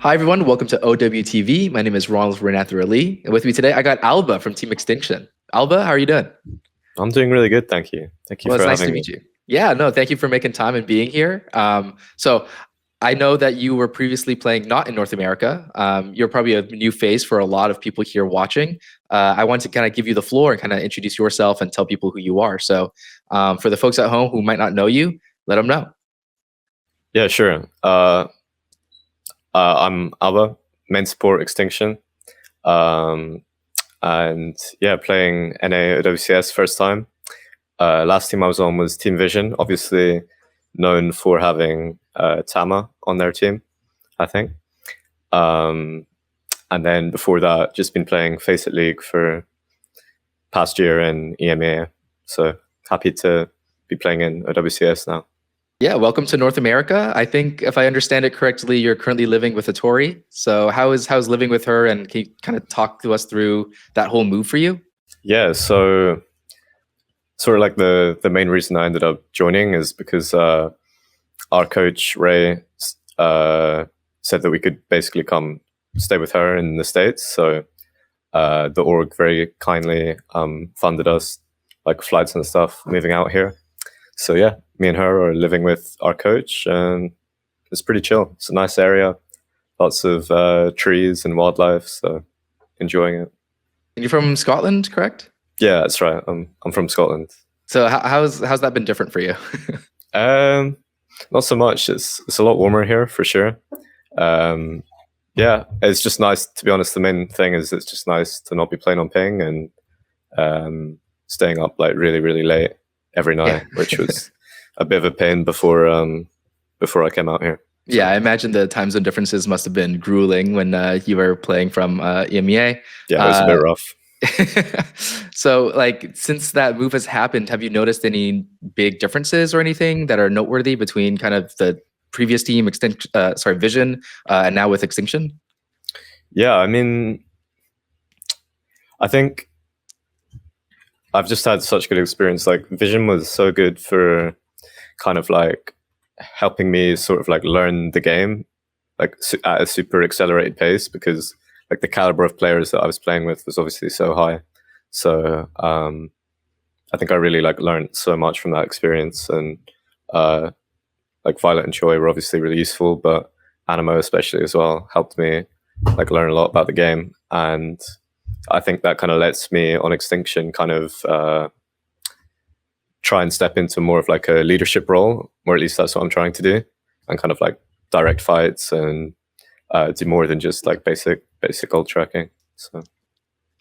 Hi everyone, welcome to OWTV. My name is Ronald Renathar Ali, and with me today I got Alba from Team Extinction. Alba, how are you doing? I'm doing really good, thank you. Thank you Well, for it's nice to having me. meet you. Yeah, no, thank you for making time and being here. So I know that you were previously playing not in North America. You're probably a new face for a lot of people here watching. I want to kind of give you the floor and kind of introduce yourself and tell people who you are. So for the folks at home who might not know you, let them know. Yeah, sure. I'm Alba, main support Extinction. Um, and yeah, playing NA at OCS first time. Last team I was on was Team Vision, obviously known for having Tama on their team, I think. And then before that, just been playing Face It League for past year in EMEA. So happy to be playing in WCS now. Yeah, welcome to North America. I think if I understand it correctly, you're currently living with a Tori. So how's living with her, and can you kind of talk to us through that whole move for you? Yeah, so sort of like the main reason I ended up joining is because our coach Ray said that we could basically come stay with her in the States. So the org very kindly funded us like flights and stuff moving out here. So yeah, me and her are living with our coach, and it's pretty chill. It's a nice area, lots of trees and wildlife, so enjoying it. And you're from Scotland, correct? Yeah, that's right. I'm from Scotland. So how's that been different for you? Um, Not so much. It's a lot warmer here for sure. Yeah, it's just nice, to be honest. The main thing is it's just nice to not be playing on ping and staying up like really, really late every night, Yeah. which was a bit of a pain before I came out here. So, Yeah, I imagine the time zone differences must have been grueling when you were playing from EMEA. yeah, it was a bit rough. So, like, since that move has happened, have you noticed any big differences or anything that are noteworthy between kind of the previous team, Vision, and now with Extinction? Yeah, I mean, I think I've just had such good experience. Like Vision was so good for kind of like helping me sort of like learn the game like at a super accelerated pace, because like the caliber of players that I was playing with was obviously so high. So I think I really like learned so much from that experience, and like Violet and Choi were obviously really useful, but Animo especially as well helped me like learn a lot about the game. And I think that kind of lets me on Extinction kind of try and step into more of like a leadership role, or at least that's what I'm trying to do, and kind of like direct fights and do more than just like basic ult tracking. So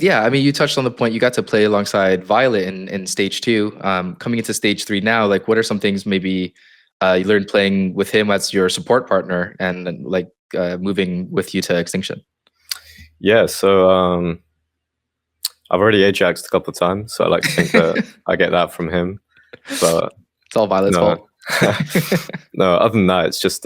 Yeah, I mean, you touched on the point. You got to play alongside Violet in stage 2. Coming into stage 3 now, like, what are some things maybe you learned playing with him as your support partner, and then, like, moving with you to Extinction? yeah, so I've already Ajaxed a couple of times, so I like to think that I get that from him. But It's all Violet's fault. no, other than that, it's just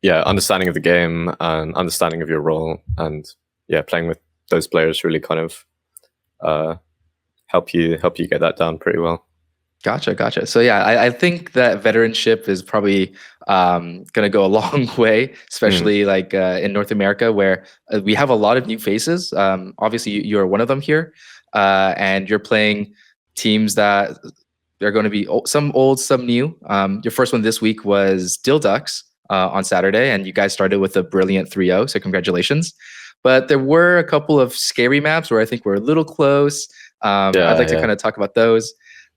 yeah, understanding of the game and understanding of your role, and yeah, playing with those players really kind of help you get that down pretty well. Gotcha. So yeah, I think that veteranship is probably going to go a long way, especially like in North America, where we have a lot of new faces. Obviously, you're one of them here, and you're playing teams that they're going to be some old, some new. Your first one this week was DhillDucks on Saturday, and you guys started with a brilliant 3-0, so congratulations. But there were a couple of scary maps where I think we're a little close. I'd like to kind of talk about those.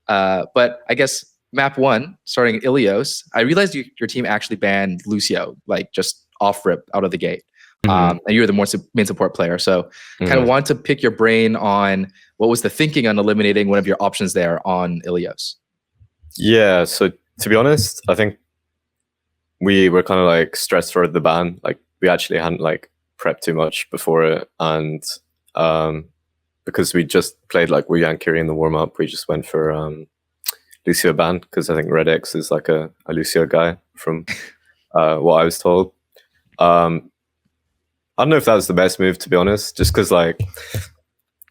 But I guess map 1, starting at Ilios, I realized your team actually banned Lucio, like just off rip out of the gate. And you were the main support player. So kind of want to pick your brain on what was the thinking on eliminating one of your options there on Ilios. Yeah, so to be honest, I think we were kind of like stressed for the ban. Like we actually hadn't like prepped too much before it, and because we just played like Wuyang Kiri in the warm up, we just went for Lucio ban, because I think Red X is like a Lucio guy from what I was told. I don't know if that was the best move, to be honest, just because like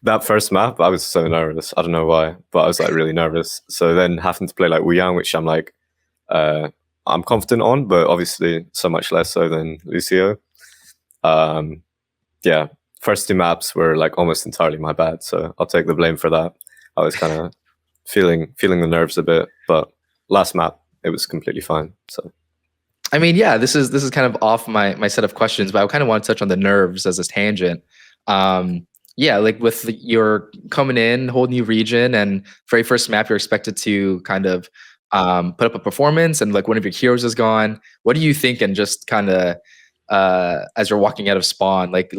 that first map, I was so nervous. I don't know why, but I was like really nervous. So then having to play like Wuyang, which I'm I'm confident on, but obviously so much less so than Lucio. Yeah, first two maps were like almost entirely my bad, so I'll take the blame for that. I was kind of feeling the nerves a bit, but last map it was completely fine. So I mean, yeah, this is kind of off my set of questions, but I kind of want to touch on the nerves as a tangent. Yeah, like with your coming in, whole new region, and very first map, you're expected to kind of put up a performance, and like one of your heroes is gone. What do you think? And just kind of as you're walking out of spawn, like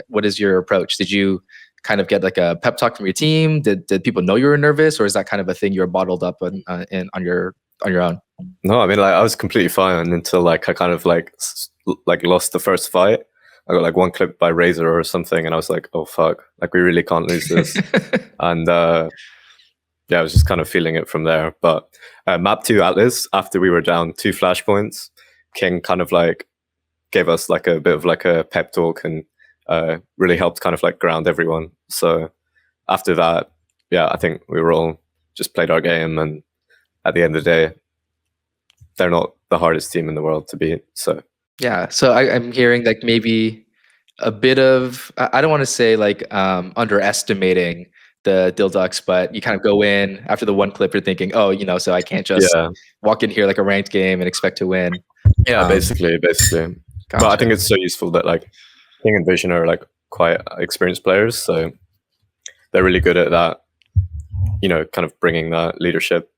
what is your approach? Did you kind of get like a pep talk from your team? Did people know you were nervous, or is that kind of a thing you're bottled up on your own? no, I mean, like I was completely fine until like I kind of like lost the first fight. I got like one clipped by Razor or something, and I was like, oh fuck, like we really can't lose this. And yeah, I was just kind of feeling it from there. But map 2 Aatlis, after we were down 2 flashpoints, King kind of like gave us like a bit of like a pep talk and really helped kind of like ground everyone. So after that, yeah, I think we were all just played our game, and at the end of the day, they're not the hardest team in the world to beat. So yeah, so I'm hearing like maybe a bit of I don't want to say like underestimating the DhillDucks, but you kind of go in after the one clip, you're thinking, oh, so I can't just yeah, walk in here like a ranked game and expect to win. yeah, basically. Gotcha. But I think it's so useful that like King and Vision are like quite experienced players, so they're really good at that. Kind of bringing that leadership.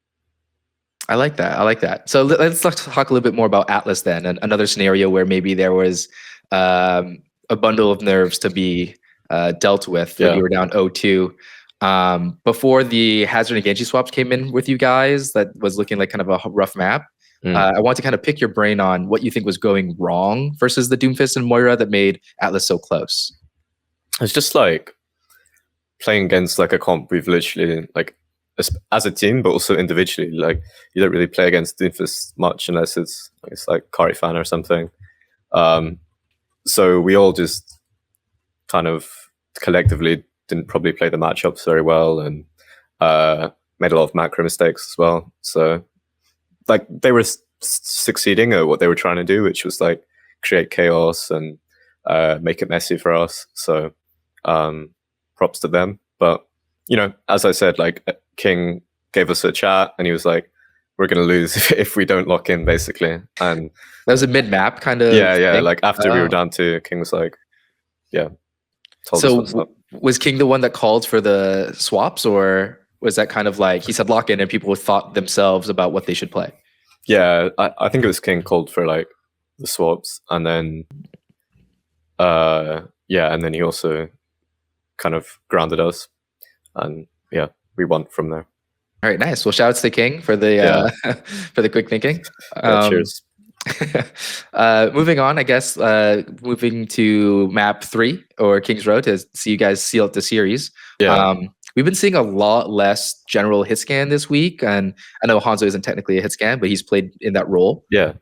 I like that. So let's talk a little bit more about Aatlis then, and another scenario where maybe there was a bundle of nerves to be dealt with when you were down 0-2. Before the Hazard and Genji swaps came in with you guys, that was looking like kind of a rough map. I want to kind of pick your brain on what you think was going wrong versus the Doomfist and Moira that made Aatlis so close. It's just like playing against like a comp we've literally like as a team, but also individually. Like you don't really play against Doomfist much unless it's like Kari fan or something. So we all just kind of collectively didn't probably play the matchups very well, and made a lot of macro mistakes as well. So like they were succeeding at what they were trying to do, which was like create chaos and make it messy for us. So props to them. But as I said, like King gave us a chat and he was like, we're going to lose if we don't lock in, basically. And that was a mid-map kind of thing? Like after we were down 2, King was like, yeah, told us what's up. Was King the one that called for the swaps, or was that kind of like he said lock in and people thought themselves about what they should play? Yeah, I think it was King called for like the swaps, and then and then he also kind of grounded us, and yeah, we won from there. All right, nice. Well, shout outs to King for the for the quick thinking. Cheers. Moving on, I guess. Moving to map 3 or King's Row to see you guys seal up the series. Yeah. We've been seeing a lot less general hit scan this week, and I know Hanzo isn't technically a hit scan, but he's played in that role. Yeah.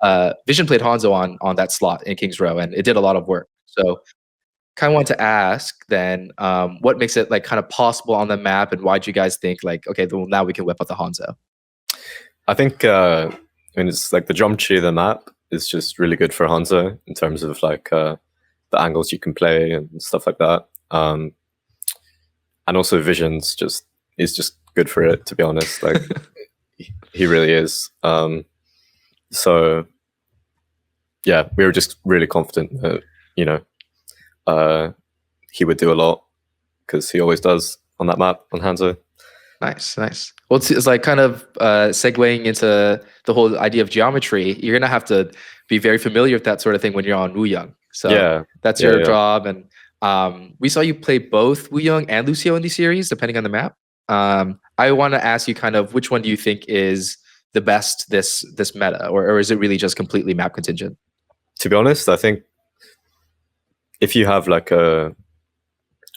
Vision played Hanzo on that slot in King's Row, and it did a lot of work. So, kind of want to ask then, what makes it like kind of possible on the map, and why do you guys think like, okay, well, now we can whip out the Hanzo? I think it's like the geometry of the map is just really good for Hanzo in terms of like the angles you can play and stuff like that. And also Vision's is just good for it, to be honest. Like he really is. So yeah, we were just really confident that he would do a lot, because he always does on that map on Hanzo. Nice. Well, it's like kind of segueing into the whole idea of geometry. You're gonna have to be very familiar with that sort of thing when you're on Wuyang. So that's your job. And we saw you play both Wuyang and Lucio in the series, depending on the map. I want to ask you kind of which one do you think is the best this meta, or is it really just completely map contingent? To be honest, I think if you have like a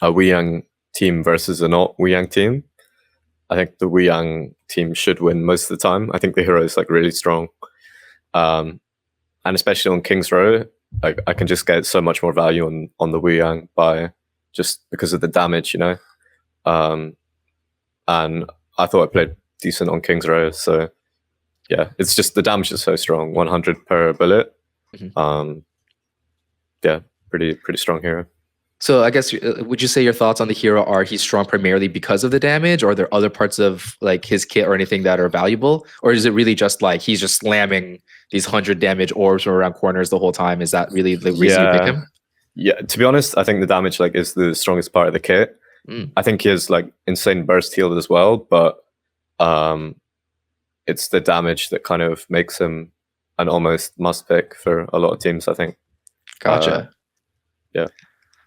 Wuyang team versus a not Wuyang team, I think the Wuyang team should win most of the time. I think the hero is like really strong, and especially on King's Row, like I can just get so much more value on the Wuyang just because of the damage, and I thought I played decent on King's Row, so yeah, it's just the damage is so strong, 100 per bullet. Yeah, pretty strong hero. So I guess would you say your thoughts on the hero are he's strong primarily because of the damage, or are there other parts of like his kit or anything that are valuable, or is it really just like he's just slamming these 100 damage orbs from around corners the whole time? Is that really the reason you pick him? Yeah, to be honest, I think the damage like is the strongest part of the kit. I think he has like insane burst heal as well, but it's the damage that kind of makes him an almost must pick for a lot of teams, I think. Gotcha. Yeah.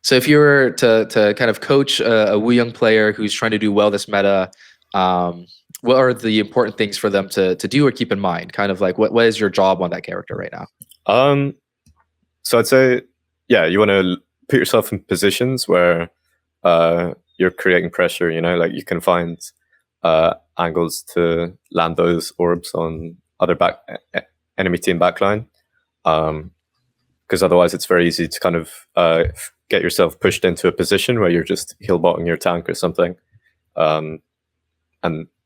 So if you were to kind of coach a Wuyang player who's trying to do well this meta, what are the important things for them to do or keep in mind? Kind of like what is your job on that character right now? So I'd say, yeah, you want to put yourself in positions where you're creating pressure, you know, like you can find angles to land those orbs on other enemy team backline. Because otherwise it's very easy to kind of get yourself pushed into a position where you're just heal-botting your tank or something. And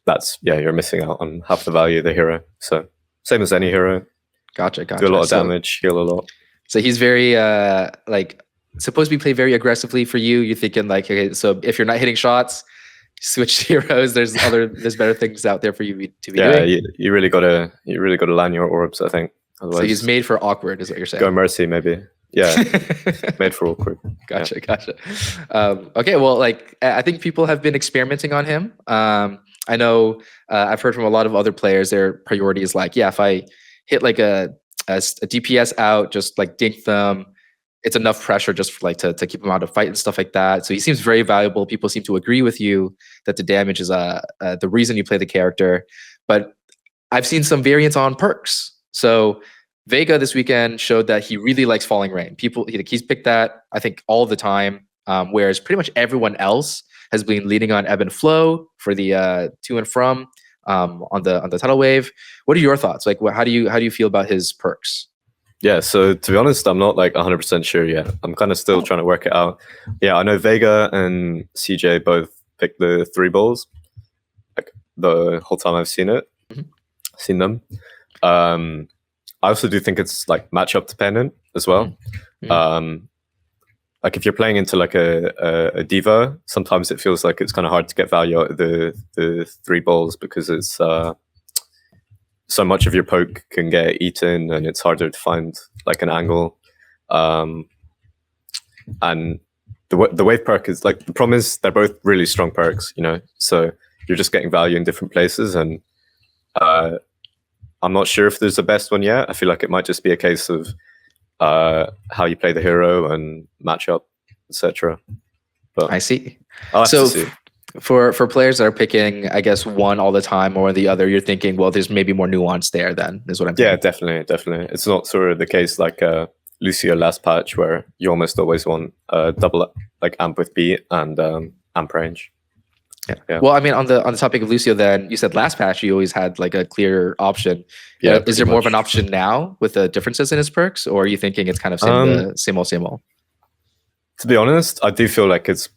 that's, yeah, you're missing out on half the value of the hero. So same as any hero. Gotcha. Do a lot of damage, heal a lot. So he's very like supposed to be played very aggressively for you. You're thinking like, okay, so if you're not hitting shots, switch heroes. There's better things out there for you to be doing. Yeah, you really gotta land your orbs, I think. Otherwise, so he's made for awkward, is what you're saying. Go Mercy, maybe. Yeah, made for awkward. Gotcha. Okay, well, like I think people have been experimenting on him. I know I've heard from a lot of other players. Their priority is like, yeah, if I hit like a DPS out, just like dink them, it's enough pressure just for like to keep him out of fight and stuff like that. So he seems very valuable. People seem to agree with you that the damage is the reason you play the character. But I've seen some variants on perks. So Vega this weekend showed that he really likes Falling Rain. He's picked that, I think, all the time, whereas pretty much everyone else has been leaning on Ebb and Flow for the to and from on the tidal wave. What are your thoughts? Like, how do you feel about his perks? Yeah, so to be honest, I'm not like 100% sure yet. I'm kind of still trying to work it out. Yeah, I know Vega and CJ both picked the 3 balls like the whole time I've seen it, seen them. I also do think it's like matchup dependent as well. Like if you're playing into like a diva, sometimes it feels like it's kind of hard to get value out of the 3 balls because it's so much of your poke can get eaten and it's harder to find like an angle. And the wave perk is like, the problem is they're both really strong perks, you know, so you're just getting value in different places. And I'm not sure if there's the best one yet. I feel like it might just be a case of how you play the hero and matchup, etc. But I see. So for players that are picking, I guess, one all the time or the other, you're thinking, well, there's maybe more nuance there. Then is what I'm thinking. Yeah, definitely. It's not sort of the case like Lucio last patch where you almost always want double like amp with beat and amp range. Yeah. Well, I mean, on the topic of Lucio, then you said last patch you always had like a clear option. Yeah. Is there more of an option now with the differences in his perks, or are you thinking it's kind of same old? To be honest, I do feel like it's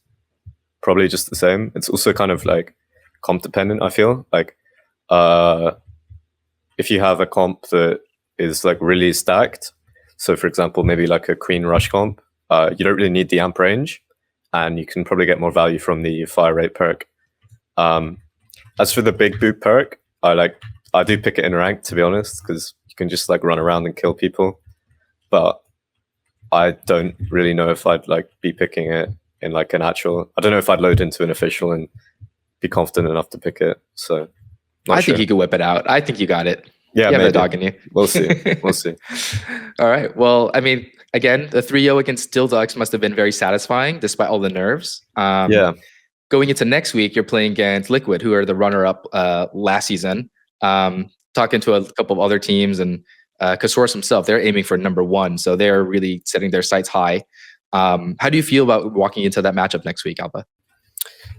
probably just the same. It's also kind of like comp dependent. I feel like if you have a comp that is like really stacked, so for example, maybe like a Queen Rush comp, you don't really need the amp range, and you can probably get more value from the fire rate perk. As for the big boot perk, I do pick it in rank, to be honest, because you can just like run around and kill people. But I don't really know if I'd like be picking it in like an actual. I don't know if I'd load into an official and be confident enough to pick it. So I think you could whip it out. I think you got it. Yeah, you have a dog in you. We'll see. We'll see. All right. Well, I mean, again, the 3-0 against DhillDucks must have been very satisfying, despite all the nerves. Yeah. Going into next week, you're playing against Liquid, who are the runner-up last season. Talking to a couple of other teams, and Kasource himself, they're aiming for #1, so they're really setting their sights high. How do you feel about walking into that matchup next week, Alba?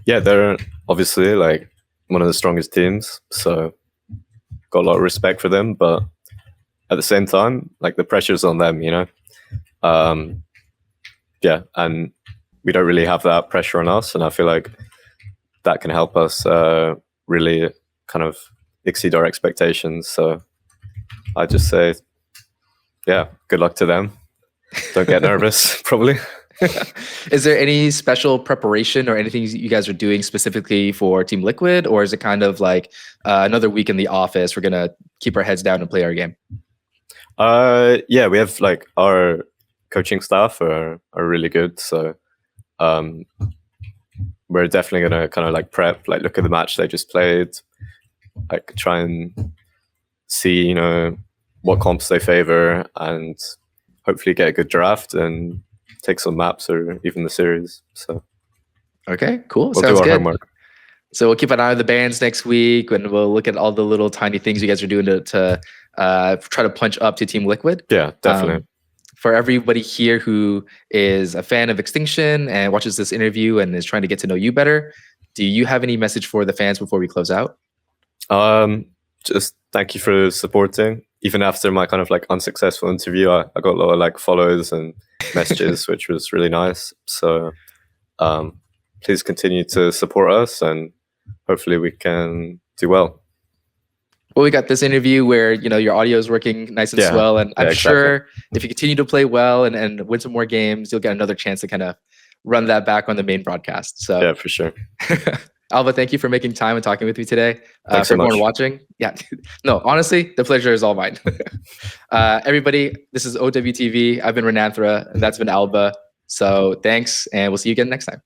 Yeah, they're obviously like one of the strongest teams, so got a lot of respect for them. But at the same time, like the pressure's on them, you know. Yeah, and we don't really have that pressure on us, and I feel like that can help us really kind of exceed our expectations. So I just say, yeah, good luck to them. Don't get nervous, probably. Is there any special preparation or anything you guys are doing specifically for Team Liquid, or is it kind of like another week in the office? We're gonna keep our heads down and play our game. Yeah, we have like our coaching staff are really good, so we're definitely gonna kind of like prep, like look at the match they just played, like try and see, you know, what comps they favor, and hopefully get a good draft and take some maps or even the series. So okay, cool. we'll Sounds do our good. homework. So we'll keep an eye on the bans next week, and we'll look at all the little tiny things you guys are doing to try to punch up to Team Liquid. Yeah, definitely. For everybody here who is a fan of Extinction and watches this interview and is trying to get to know you better, do you have any message for the fans before we close out? Just thank you for supporting. Even after my kind of like unsuccessful interview, I got a lot of like follows and messages, which was really nice. So please continue to support us, and hopefully we can do well. Well, we got this interview where, you know, your audio is working nice and swell, and I'm sure if you continue to play well and win some more games, you'll get another chance to kind of run that back on the main broadcast. So yeah, for sure. Alba, thank you for making time and talking with me today. Thanks for so everyone much. watching, yeah, no, honestly, the pleasure is all mine. Everybody, this is OWTV. I've been Renanthra, and that's been Alba. So thanks, and we'll see you again next time.